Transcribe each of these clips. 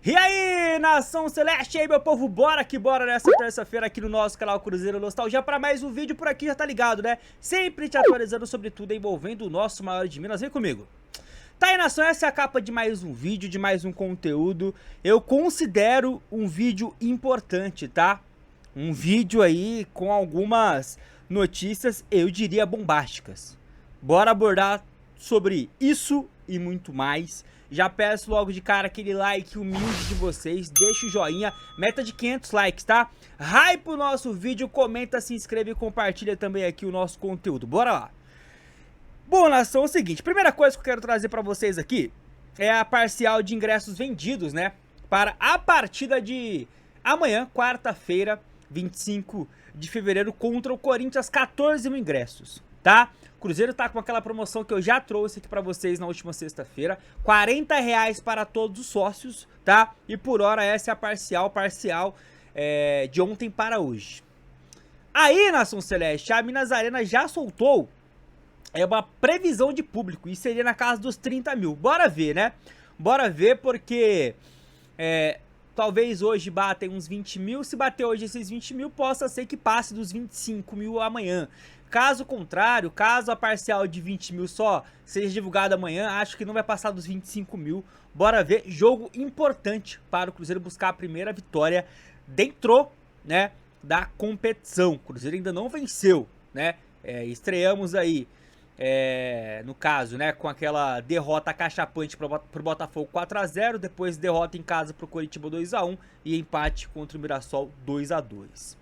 E aí, Nação Celeste, e aí meu povo, bora que bora nessa terça-feira aqui no nosso canal Cruzeiro Nostalgia para mais um vídeo por aqui, já tá ligado, né? Sempre te atualizando sobre tudo envolvendo o nosso maior de Minas, vem comigo. Tá aí, Nação, essa é a capa de mais um vídeo, de mais um conteúdo. Eu considero um vídeo importante, tá? Um vídeo aí com algumas notícias, eu diria bombásticas. Bora abordar sobre isso e muito mais. Já peço logo de cara aquele like humilde de vocês, deixa o joinha, meta de 500 likes, tá? Hype o nosso vídeo, comenta, se inscreve e compartilha também aqui o nosso conteúdo, bora lá. Bom, nação, é o seguinte, primeira coisa que eu quero trazer pra vocês aqui é a parcial de ingressos vendidos, né? Para a partida de amanhã, quarta-feira, 25 de fevereiro, contra o Corinthians, 14 mil ingressos, tá? O Cruzeiro tá com aquela promoção que eu já trouxe aqui pra vocês na última sexta-feira, R$40 para todos os sócios, tá? E por hora essa é a parcial de ontem para hoje. Aí, Nação Celeste, a Minas Arena já soltou uma previsão de público, e seria na casa dos 30 mil. Bora ver, né? Bora ver porque talvez hoje batem uns 20 mil, se bater hoje esses 20 mil, possa ser que passe dos 25 mil amanhã. Caso contrário, caso a parcial de 20 mil só seja divulgada amanhã, acho que não vai passar dos 25 mil. Bora ver, jogo importante para o Cruzeiro buscar a primeira vitória dentro, né, da competição. O Cruzeiro ainda não venceu, né, estreamos aí, no caso, né, com aquela derrota cachapante pro Botafogo 4-0, depois derrota em casa pro Coritiba 2-1 e empate contra o Mirassol 2-2.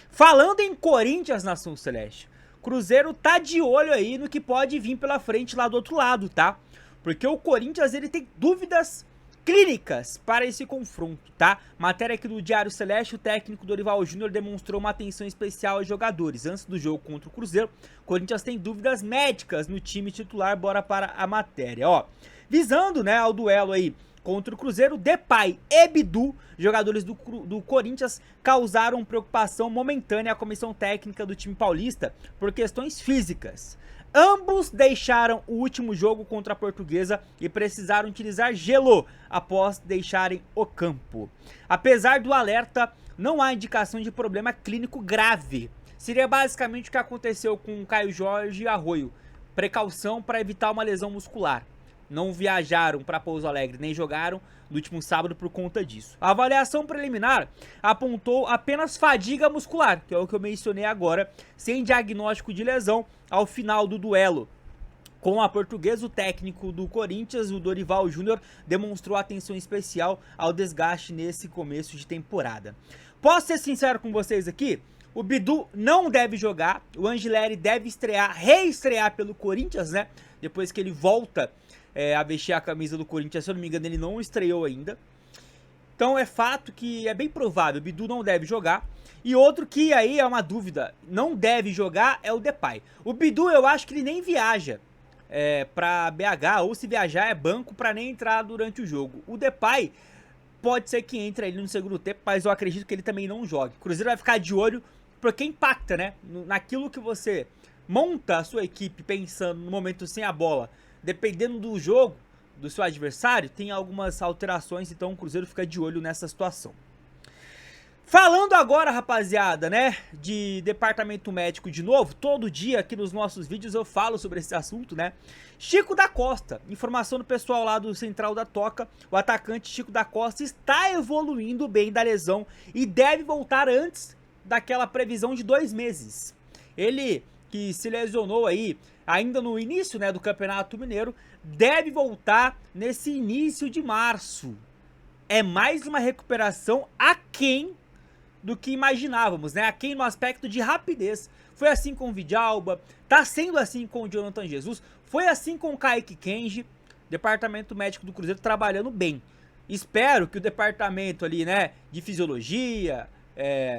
Falando em Corinthians, Nação Celeste, Cruzeiro tá de olho aí no que pode vir pela frente lá do outro lado, tá? Porque o Corinthians, ele tem dúvidas clínicas para esse confronto, tá? Matéria aqui do Diário Celeste, o técnico Dorival Júnior demonstrou uma atenção especial aos jogadores. Antes do jogo contra o Cruzeiro, o Corinthians tem dúvidas médicas no time titular, bora para a matéria, ó. Visando, né, ao duelo aí contra o Cruzeiro, Depay e Bidu, jogadores do Corinthians, causaram preocupação momentânea à comissão técnica do time paulista por questões físicas. Ambos deixaram o último jogo contra a Portuguesa e precisaram utilizar gelo após deixarem o campo. Apesar do alerta, não há indicação de problema clínico grave. Seria basicamente o que aconteceu com o Caio Jorge e Arroio. Precaução para evitar uma lesão muscular. Não viajaram para Pouso Alegre nem jogaram no último sábado por conta disso. A avaliação preliminar apontou apenas fadiga muscular, que é o que eu mencionei agora, sem diagnóstico de lesão. Ao final do duelo com a Portuguesa, o técnico do Corinthians, o Dorival Júnior, demonstrou atenção especial ao desgaste nesse começo de temporada. Posso ser sincero com vocês aqui? O Bidu não deve jogar, o Angileri deve reestrear pelo Corinthians, né? Depois que ele volta a vestir a camisa do Corinthians, se eu não me engano, ele não estreou ainda. Então é fato que é bem provável, o Bidu não deve jogar. E outro que aí é uma dúvida, não deve jogar, é o Depay. O Bidu eu acho que ele nem viaja pra BH, ou se viajar é banco pra nem entrar durante o jogo. O Depay pode ser que entre ali no segundo tempo, mas eu acredito que ele também não jogue. O Cruzeiro vai ficar de olho porque impacta, né? Naquilo que você monta a sua equipe pensando no momento sem a bola. Dependendo do jogo, do seu adversário, tem algumas alterações, então o Cruzeiro fica de olho nessa situação. Falando agora, rapaziada, né, de departamento médico de novo, todo dia aqui nos nossos vídeos eu falo sobre esse assunto, né. Chico da Costa, informação do pessoal lá do Central da Toca, o atacante Chico da Costa está evoluindo bem da lesão e deve voltar antes daquela previsão de 2 meses. Ele que se lesionou aí ainda no início, né, do Campeonato Mineiro, deve voltar nesse início de março. É mais uma recuperação aquém do que imaginávamos, né? Aquém no aspecto de rapidez. Foi assim com o Vidalba, tá sendo assim com o Jonathan Jesus, foi assim com o Kaique Kenji. Departamento médico do Cruzeiro trabalhando bem. Espero que o departamento ali, né, de fisiologia,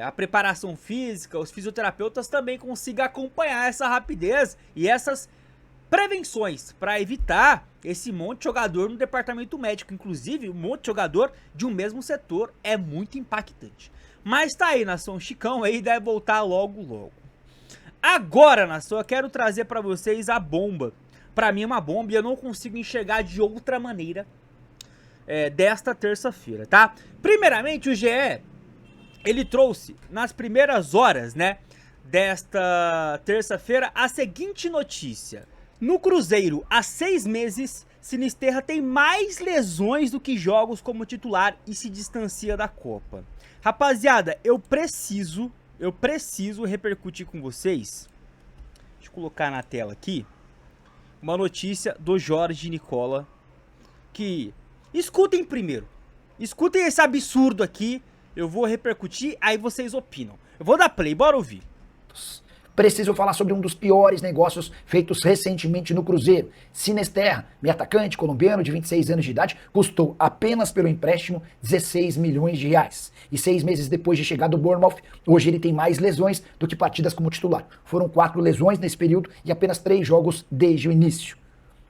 a preparação física, os fisioterapeutas também consigam acompanhar essa rapidez e essas prevenções para evitar esse monte de jogador no departamento médico. Inclusive, um monte de jogador de um mesmo setor é muito impactante. Mas tá aí, nação, Chicão aí deve voltar logo logo. Agora, nação, eu quero trazer para vocês a bomba. Para mim é uma bomba e eu não consigo enxergar de outra maneira. desta terça-feira, tá? Primeiramente, o GE, ele trouxe nas primeiras horas, né, desta terça-feira, a seguinte notícia. No Cruzeiro, há 6 meses, Sinisterra tem mais lesões do que jogos como titular e se distancia da Copa. Rapaziada, eu preciso repercutir com vocês. Deixa eu colocar na tela aqui uma notícia do Jorge Nicola, que escutem primeiro. Escutem esse absurdo aqui, eu vou repercutir, aí vocês opinam. Eu vou dar play, bora ouvir. Preciso falar sobre um dos piores negócios feitos recentemente no Cruzeiro. Sinisterra, meio atacante colombiano de 26 anos de idade, custou apenas pelo empréstimo 16 milhões de reais. E 6 meses depois de chegar do Bournemouth, hoje ele tem mais lesões do que partidas como titular. Foram 4 lesões nesse período e apenas 3 jogos desde o início.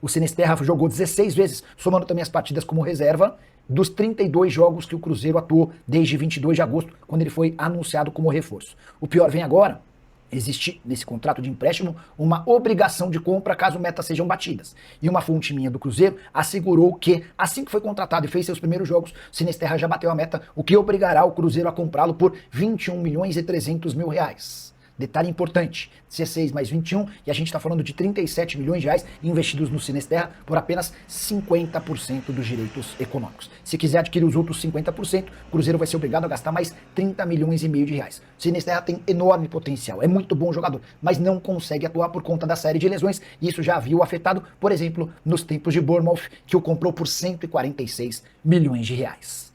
O Sinisterra jogou 16 vezes, somando também as partidas como reserva, dos 32 jogos que o Cruzeiro atuou desde 22 de agosto, quando ele foi anunciado como reforço. O pior vem agora. Existe nesse contrato de empréstimo uma obrigação de compra caso metas sejam batidas. E uma fonte minha do Cruzeiro assegurou que, assim que foi contratado e fez seus primeiros jogos, Sinisterra já bateu a meta, o que obrigará o Cruzeiro a comprá-lo por 21 milhões e 300 mil reais. Detalhe importante, 16 mais 21, e a gente está falando de 37 milhões de reais investidos no Sinisterra por apenas 50% dos direitos econômicos. Se quiser adquirir os outros 50%, o Cruzeiro vai ser obrigado a gastar mais 30 milhões e meio de reais. O Sinisterra tem enorme potencial, é muito bom jogador, mas não consegue atuar por conta da série de lesões, e isso já viu afetado, por exemplo, nos tempos de Bournemouth, que o comprou por 146 milhões de reais.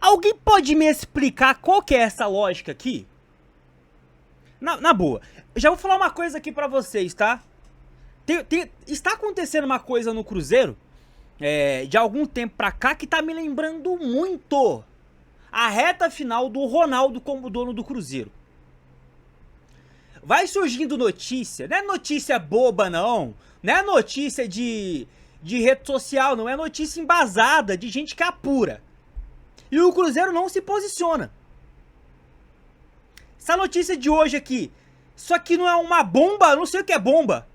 Alguém pode me explicar qual que é essa lógica aqui? Na boa, eu já vou falar uma coisa aqui pra vocês, tá? Está acontecendo uma coisa no Cruzeiro, de algum tempo pra cá, que tá me lembrando muito a reta final do Ronaldo como dono do Cruzeiro. Vai surgindo notícia, não é notícia boba não é notícia de rede social, não é notícia embasada, de gente que apura. E o Cruzeiro não se posiciona. Essa notícia de hoje aqui, isso aqui não é uma bomba? Eu não sei o que é bomba.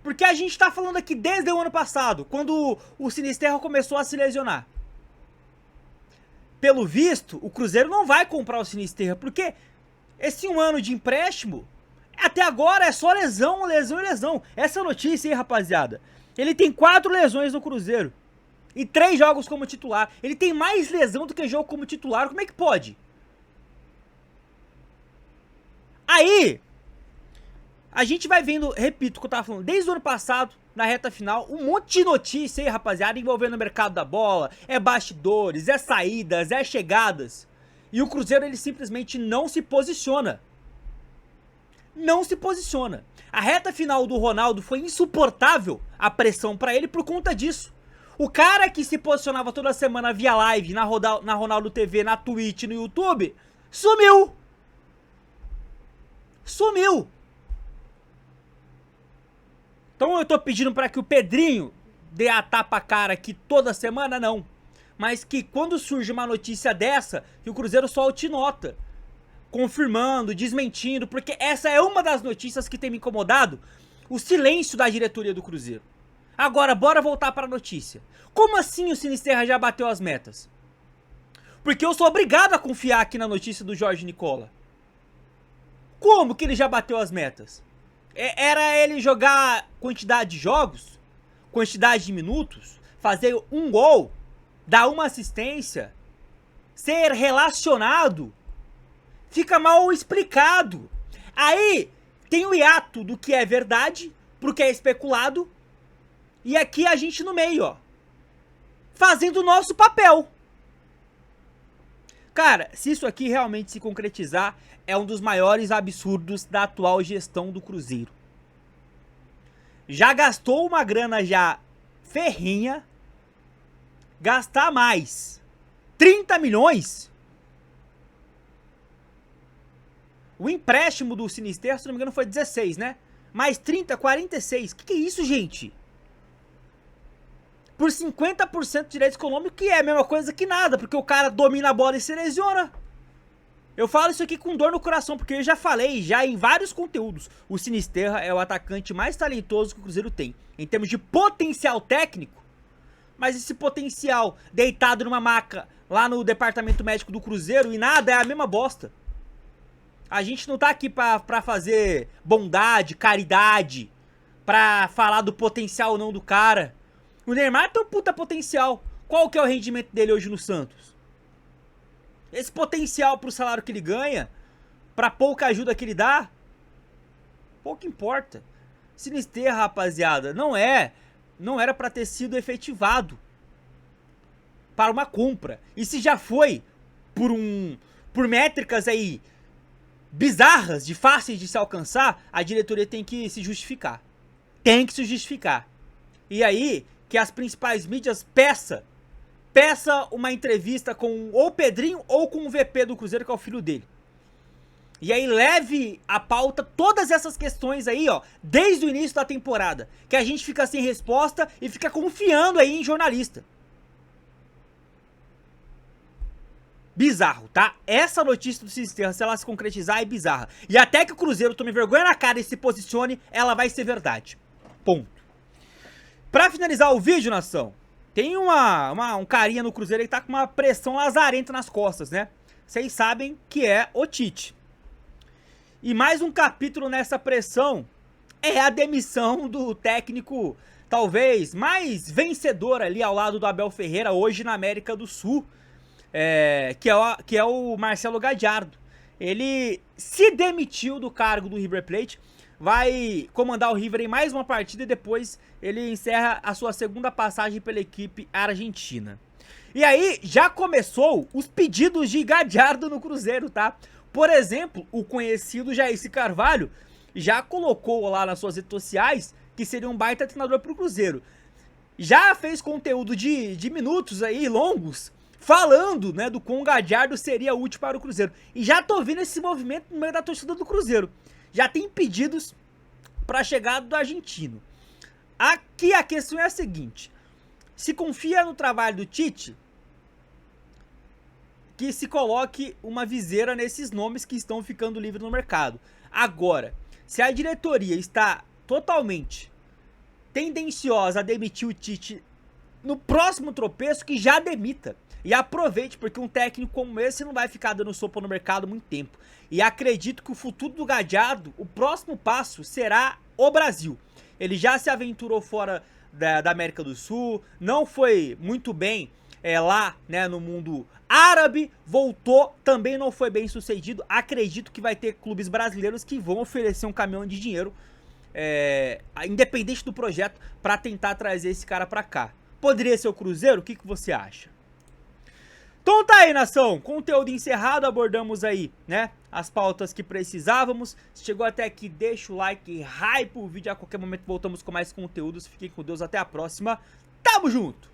Porque a gente tá falando aqui desde o ano passado, quando o Sinisterra começou a se lesionar. Pelo visto, o Cruzeiro não vai comprar o Sinisterra, porque esse 1 ano de empréstimo, até agora é só lesão, lesão e lesão. Essa notícia aí, rapaziada, ele tem 4 lesões no Cruzeiro e 3 jogos como titular. Ele tem mais lesão do que jogo como titular, como é que pode? Aí, a gente vai vendo, repito o que eu tava falando, desde o ano passado, na reta final, um monte de notícia aí, rapaziada, envolvendo o mercado da bola, é bastidores, é saídas, é chegadas. E o Cruzeiro, ele simplesmente não se posiciona. Não se posiciona. A reta final do Ronaldo foi insuportável, a pressão pra ele por conta disso. O cara que se posicionava toda semana via live, na Ronaldo TV, na Twitch, no YouTube, sumiu. Sumiu. Então eu tô pedindo pra que o Pedrinho dê a tapa-cara aqui toda semana, não. Mas que quando surge uma notícia dessa, que o Cruzeiro solte nota, confirmando, desmentindo, porque essa é uma das notícias que tem me incomodado, o silêncio da diretoria do Cruzeiro. Agora, bora voltar pra notícia. Como assim o Sinisterra já bateu as metas? Porque eu sou obrigado a confiar aqui na notícia do Jorge Nicola. Como que ele já bateu as metas? Era ele jogar quantidade de jogos, quantidade de minutos, fazer um gol, dar uma assistência, ser relacionado? Fica mal explicado. Aí tem o hiato do que é verdade pro que é especulado. E aqui a gente no meio, ó, fazendo o nosso papel. Cara, se isso aqui realmente se concretizar, é um dos maiores absurdos da atual gestão do Cruzeiro. Já gastou uma grana já ferrinha, gastar mais 30 milhões. O empréstimo do Sinisterra, se não me engano, foi 16, né? Mais 30, 46. Que é isso, gente? Por 50% de direitos econômicos, que é a mesma coisa que nada, porque o cara domina a bola e se lesiona. Eu falo isso aqui com dor no coração, porque eu já falei, já em vários conteúdos, o Sinisterra é o atacante mais talentoso que o Cruzeiro tem. Em termos de potencial técnico, Mas esse potencial deitado numa maca lá no departamento médico do Cruzeiro e nada, é a mesma bosta. A gente não tá aqui pra fazer bondade, caridade, pra falar do potencial ou não do cara. O Neymar tem um puta potencial. Qual que é o rendimento dele hoje no Santos? Esse potencial pro salário que ele ganha, pra pouca ajuda que ele dá, pouco importa. Sinisterra, rapaziada, não era pra ter sido efetivado para uma compra. E se já foi por métricas aí bizarras, fáceis de se alcançar, a diretoria tem que se justificar. Tem que se justificar. E aí, que as principais mídias peça uma entrevista com ou o Pedrinho ou com o VP do Cruzeiro, que é o filho dele. E aí leve a pauta todas essas questões aí, ó, desde o início da temporada. Que a gente fica sem resposta e fica confiando aí em jornalista. Bizarro, tá? Essa notícia do Sinisterra, se ela se concretizar, é bizarra. E até que o Cruzeiro tome vergonha na cara e se posicione, ela vai ser verdade. Ponto. Pra finalizar o vídeo, nação, tem um carinha no Cruzeiro que tá com uma pressão lazarenta nas costas, né? Vocês sabem que é o Tite. E mais um capítulo nessa pressão é a demissão do técnico, talvez, mais vencedor ali ao lado do Abel Ferreira, hoje na América do Sul. Que é o Marcelo Gallardo. Ele se demitiu do cargo do River Plate, vai comandar o River em mais uma partida e depois ele encerra a sua segunda passagem pela equipe argentina. E aí já começou os pedidos de Gallardo no Cruzeiro, tá? Por exemplo, o conhecido Jair Carvalho já colocou lá nas suas redes sociais que seria um baita treinador pro Cruzeiro. Já fez conteúdo de minutos aí, longos, falando, né, do quão Gallardo seria útil para o Cruzeiro. E já tô vendo esse movimento no meio da torcida do Cruzeiro. Já tem pedidos para a chegada do argentino. Aqui a questão é a seguinte: se confia no trabalho do Tite, que se coloque uma viseira nesses nomes que estão ficando livres no mercado. Agora, se a diretoria está totalmente tendenciosa a demitir o Tite no próximo tropeço, que já demita. E aproveite, porque um técnico como esse não vai ficar dando sopa no mercado muito tempo. E acredito que o futuro do Gallardo, o próximo passo será o Brasil. Ele já se aventurou fora da América do Sul, não foi muito bem lá, né, no mundo árabe, voltou, também não foi bem sucedido. Acredito que vai ter clubes brasileiros que vão oferecer um caminhão de dinheiro, independente do projeto, para tentar trazer esse cara para cá. Poderia ser o Cruzeiro? O que você acha? Então tá aí, nação, conteúdo encerrado, abordamos aí, né, as pautas que precisávamos. Se chegou até aqui, deixa o like, hype o vídeo, a qualquer momento voltamos com mais conteúdos. Fiquem com Deus, até a próxima, tamo junto!